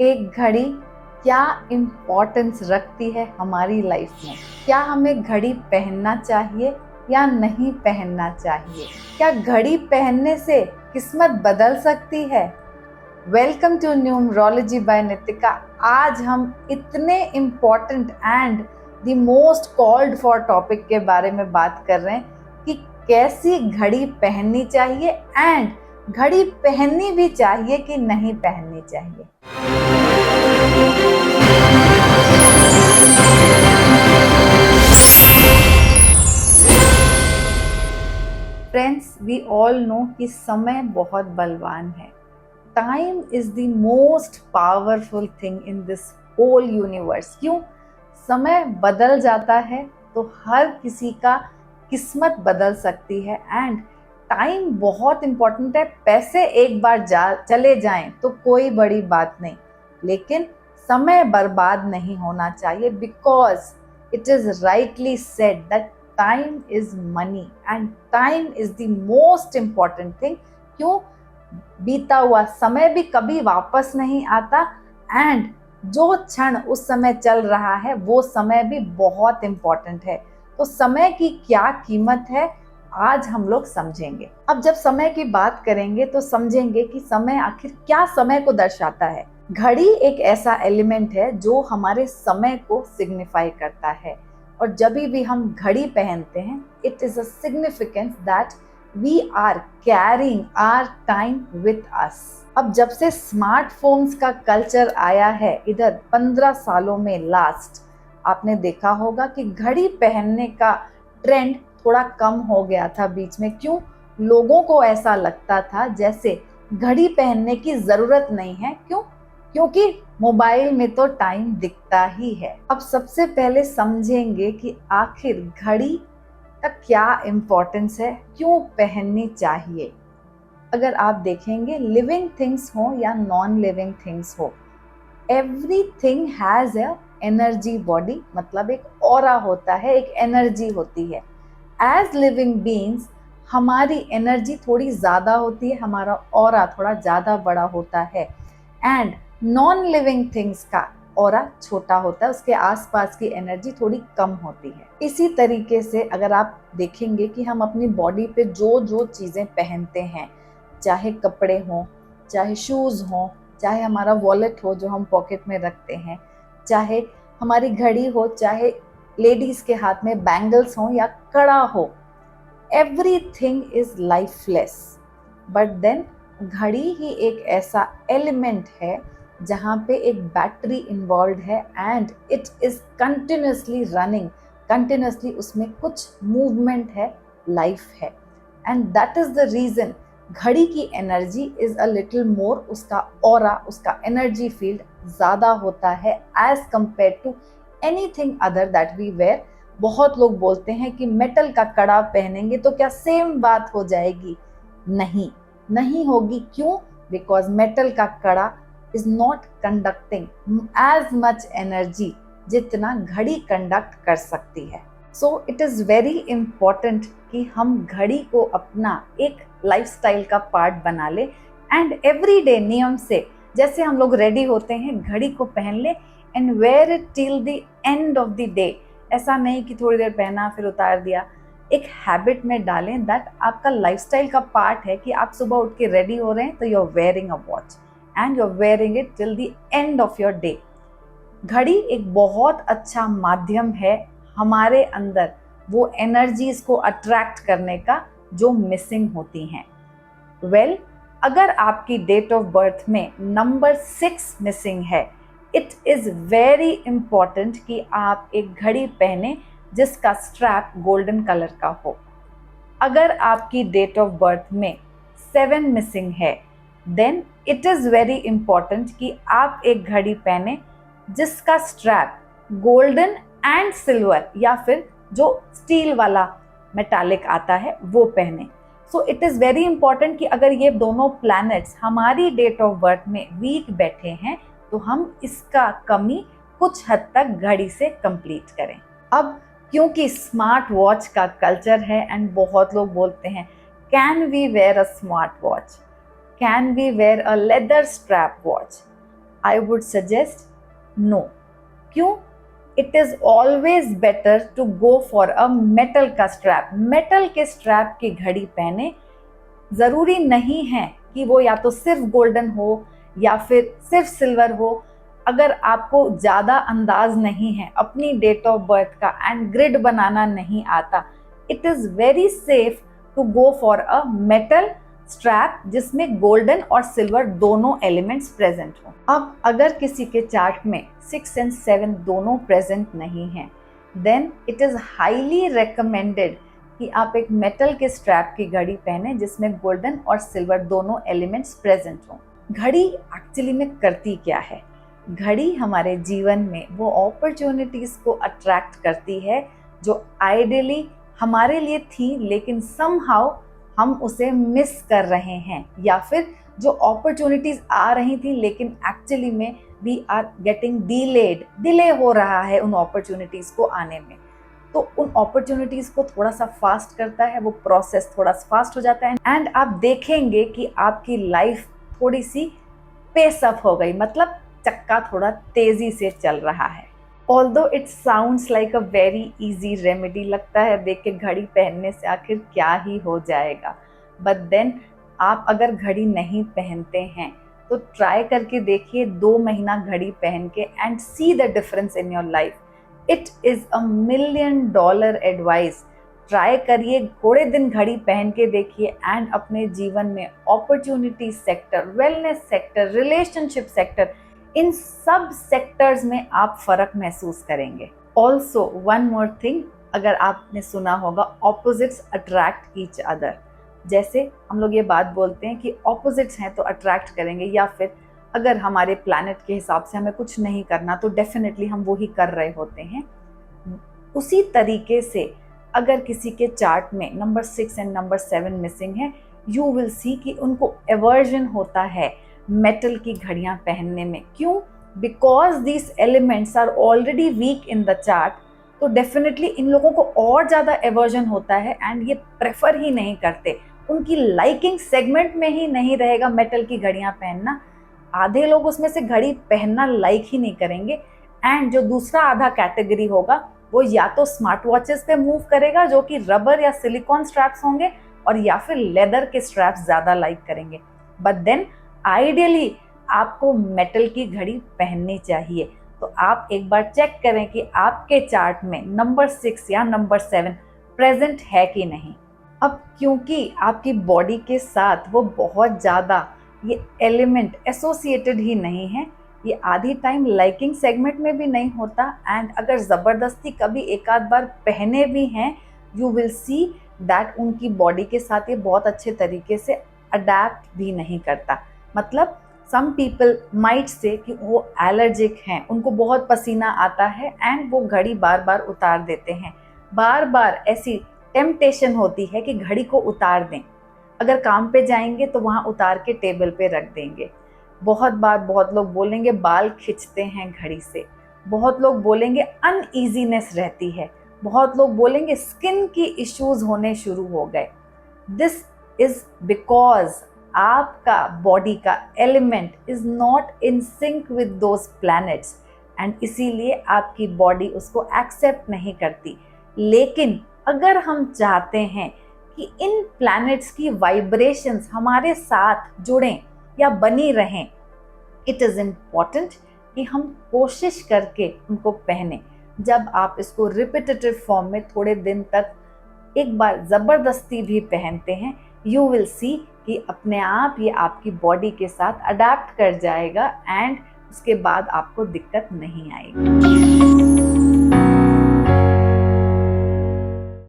एक घड़ी क्या इम्पोर्टेंस रखती है हमारी लाइफ में? क्या हमें घड़ी पहनना चाहिए या नहीं पहनना चाहिए? क्या घड़ी पहनने से किस्मत बदल सकती है? Welcome to numerology by Nitika. आज हम इतने important and the most called for topic के बारे में बात कर रहे हैं कि कैसी घड़ी पहननी चाहिए एंड घड़ी पहननी भी चाहिए कि नहीं पहननी चाहिए। फ्रेंड्स, वी ऑल नो कि समय बहुत बलवान है। Time is the most powerful thing in this whole universe. क्यों? समय बदल जाता है तो हर किसी का किस्मत बदल सकती है एंड टाइम बहुत इंपॉर्टेंट है। पैसे एक बार चले जाएं तो कोई बड़ी बात नहीं, लेकिन समय बर्बाद नहीं होना चाहिए, because it is rightly said that time is money and time is the most important thing. क्यों? बीता हुआ समय भी कभी वापस नहीं आता एंड जो क्षण उस समय चल रहा है वो समय भी बहुत इम्पोर्टेंट है। तो समय की क्या कीमत है आज हम लोग समझेंगे। अब जब समय की बात करेंगे तो समझेंगे कि समय आखिर क्या समय को दर्शाता है। घड़ी एक ऐसा एलिमेंट है जो हमारे समय को सिग्निफाई करता है, और जब भी हम घड़ी पहनते हैं it is a significance that we are carrying our time with us. अब जब से स्मार्टफोन्स का कल्चर आया है इधर 15 सालों में लास्ट, आपने देखा होगा कि घड़ी पहनने का ट्रेंड थोड़ा कम हो गया था बीच में। क्यों? लोगों को ऐसा लगता था जैसे घड़ी पहनने की जरूरत नहीं है। क्यों? क्योंकि मोबाइल में तो टाइम दिखता ही है। अब सबसे पहले समझेंगे कि आखिर घड़ी का क्या इम्पोर्टेंस है, क्यों पहननी चाहिए। अगर आप देखेंगे, लिविंग थिंग्स हो या नॉन लिविंग थिंग्स हो, everything has a energy body, मतलब एक ऑरा होता है, एक एनर्जी होती है। एज लिविंग बीइंग्स हमारी एनर्जी थोड़ी ज़्यादा होती है, हमारा ऑरा थोड़ा ज़्यादा बड़ा होता है एंड नॉन लिविंग थिंग्स का ऑरा छोटा होता है, उसके आसपास की एनर्जी थोड़ी कम होती है। इसी तरीके से अगर आप देखेंगे कि हम अपनी बॉडी पे जो जो चीज़ें पहनते हैं, चाहे कपड़े हों, चाहे शूज़ हों, चाहे हमारा वॉलेट हो जो हम पॉकेट में रखते हैं, चाहे हमारी घड़ी हो, चाहे लेडीज के हाथ में बैंगल्स हो या कड़ा हो, everything is lifeless. But then घड़ी ही एक ऐसा एलिमेंट है जहाँ पे एक बैटरी इन्वॉल्व है and it is continuously running, continuously उसमें कुछ मूवमेंट है, लाइफ है। And that is the reason घड़ी की energy is a little more, उसका ऑरा, उसका एनर्जी फील्ड ज़्यादा होता है as compare to anything other that we wear. बहुत लोग बोलते हैं कि मेटल का कड़ा पहनेंगे तो क्या सेम बात हो जाएगी? नहीं, नहीं होगी। क्यों? बिकॉज मेटल का कड़ा is not conducting as much energy जितना घड़ी कंडक्ट कर सकती है। So it is very important कि हम घड़ी को अपना एक लाइफस्टाइल का पार्ट बना ले एंड एवरीडे नियम से, जैसे हम लोग रेडी होते हैं घड़ी को पहन ले and wear it till the end of the day. ऐसा नहीं कि थोड़ी देर पहना फिर उतार दिया। एक हैबिट में डालें दैट आपका लाइफस्टाइल का पार्ट है कि आप सुबह उठ के रेडी हो रहे हैं तो you are wearing a watch and you are wearing it till the end of your day. घड़ी एक बहुत अच्छा माध्यम है हमारे अंदर वो एनर्जीज को अट्रैक्ट करने का जो मिसिंग होती हैं। वेल, अगर आपकी डेट ऑफ बर्थ में नंबर 6 मिसिंग है, इट इज़ वेरी इंपॉर्टेंट कि आप एक घड़ी पहने जिसका स्ट्रैप गोल्डन कलर का हो। अगर आपकी डेट ऑफ बर्थ में 7 मिसिंग है, then it is very important कि आप एक घड़ी पहने जिसका स्ट्रैप गोल्डन एंड सिल्वर या फिर जो स्टील वाला मेटालिक आता है वो पहने। सो इट इज़ वेरी इंपॉर्टेंट कि अगर ये दोनों प्लैनेट्स हमारी डेट ऑफ बर्थ में वीक बैठे हैं तो हम इसका कमी कुछ हद तक घड़ी से कंप्लीट करें। अब क्योंकि स्मार्ट वॉच का कल्चर है एंड बहुत लोग बोलते हैं can we wear a smart watch, can we wear a leather strap watch. I would suggest no. क्यों? It is always better to go for a metal का strap. metal के strap की घड़ी पहने। ज़रूरी नहीं है कि वो या तो सिर्फ गोल्डन हो या फिर सिर्फ सिल्वर हो। अगर आपको ज़्यादा अंदाज नहीं है अपनी डेट ऑफ बर्थ का एंड ग्रिड बनाना नहीं आता, it is very safe to go for a metal strap जिसमें गोल्डन और सिल्वर दोनों एलिमेंट्स प्रेजेंट हो। अब अगर किसी के चार्ट में 6 एंड 7 दोनों प्रेजेंट नहीं हैं, then it is highly recommended कि आप एक मेटल के स्ट्रैप की घड़ी पहने जिसमें गोल्डन और सिल्वर दोनों एलिमेंट्स प्रेजेंट हों। घड़ी एक्चुअली में करती क्या है? घड़ी हमारे जीवन में वो अपॉर्चुनिटीज़ को अट्रैक्ट करती है जो आइडियली हमारे लिए थी, लेकिन समहाउ हम उसे मिस कर रहे हैं, या फिर जो अपॉर्चुनिटीज़ आ रही थी लेकिन एक्चुअली में वी आर गेटिंग डिले हो रहा है उन अपॉर्चुनिटीज़ को आने में। तो उन अपॉर्चुनिटीज़ को थोड़ा सा फास्ट करता है, वो प्रोसेस थोड़ा फास्ट हो जाता है एंड आप देखेंगे कि आपकी लाइफ थोड़ी सी पेस अप हो गई, मतलब चक्का थोड़ा तेज़ी से चल रहा है। Although it sounds like a very easy remedy, लगता है देख के घड़ी पहनने से आखिर क्या ही हो जाएगा, बट देन आप अगर घड़ी नहीं पहनते हैं तो ट्राई करके देखिए 2 महीना घड़ी पहन के and see the difference in your life. It is a $1 million advice. Try करिए, थोड़े दिन घड़ी पहन के देखिए एंड अपने जीवन में opportunity sector, wellness sector, relationship sector, इन सब सेक्टर्स में आप फर्क महसूस करेंगे। ऑल्सो वन मोर थिंग, अगर आपने सुना होगा ऑपोजिट्स अट्रैक्ट ईच अदर। जैसे हम लोग ये बात बोलते हैं कि ऑपोजिट्स हैं तो अट्रैक्ट करेंगे, या फिर अगर हमारे प्लैनेट के हिसाब से हमें कुछ नहीं करना तो डेफिनेटली हम वो ही कर रहे होते हैं। उसी तरीके से अगर किसी के चार्ट में नंबर 6 एंड नंबर 7 मिसिंग है, यू विल सी कि उनको एवर्जन होता है मेटल की घड़ियां पहनने में। क्यों? Because these elements are already weak in the chart, तो डेफिनेटली इन लोगों को और ज़्यादा एवर्जन होता है एंड ये प्रेफर ही नहीं करते, उनकी लाइकिंग सेगमेंट में ही नहीं रहेगा मेटल की घड़ियां पहनना। आधे लोग उसमें से घड़ी पहनना लाइक ही नहीं करेंगे एंड जो दूसरा आधा कैटेगरी होगा वो या तो स्मार्ट वॉचेस पे मूव करेगा जो कि रबर या सिलिकॉन स्ट्रैप्स होंगे, और या फिर लेदर के स्ट्रैप्स ज़्यादा लाइक करेंगे। बट देन आइडियली आपको मेटल की घड़ी पहननी चाहिए। तो आप एक बार चेक करें कि आपके चार्ट में नंबर 6 या नंबर 7 प्रेजेंट है कि नहीं। अब क्योंकि आपकी बॉडी के साथ वो बहुत ज़्यादा ये एलिमेंट एसोसिएटेड ही नहीं है, ये आधी टाइम लाइकिंग सेगमेंट में भी नहीं होता एंड अगर ज़बरदस्ती कभी एक आध बार पहने भी हैं, यू विल सी दैट उनकी बॉडी के साथ ये बहुत अच्छे तरीके से अडेप्ट भी नहीं करता। मतलब सम पीपल माइट से कि वो एलर्जिक हैं, उनको बहुत पसीना आता है एंड वो घड़ी बार बार उतार देते हैं। बार बार ऐसी टेम्पटेशन होती है कि घड़ी को उतार दें, अगर काम पे जाएंगे तो वहाँ उतार के टेबल पे रख देंगे। बहुत बार बहुत लोग बोलेंगे बाल खिंचते हैं घड़ी से, बहुत लोग बोलेंगे अनईजीनेस रहती है, बहुत लोग बोलेंगे स्किन की इश्यूज होने शुरू हो गए। दिस इज बिकॉज आपका बॉडी का element is not in sync with those planets and इसीलिए आपकी बॉडी उसको एक्सेप्ट नहीं करती। लेकिन अगर हम चाहते हैं कि इन प्लैनेट्स की वाइब्रेशंस हमारे साथ जुड़ें या बनी रहें, इट इज़ इम्पॉर्टेंट कि हम कोशिश करके उनको पहने। जब आप इसको रिपीटेटिव फॉर्म में थोड़े दिन तक एक बार ज़बरदस्ती भी पहनते हैं, यू विल सी कि अपने आप ये आपकी बॉडी के साथ अडेप्ट कर जाएगा एंड उसके बाद आपको दिक्कत नहीं आएगी।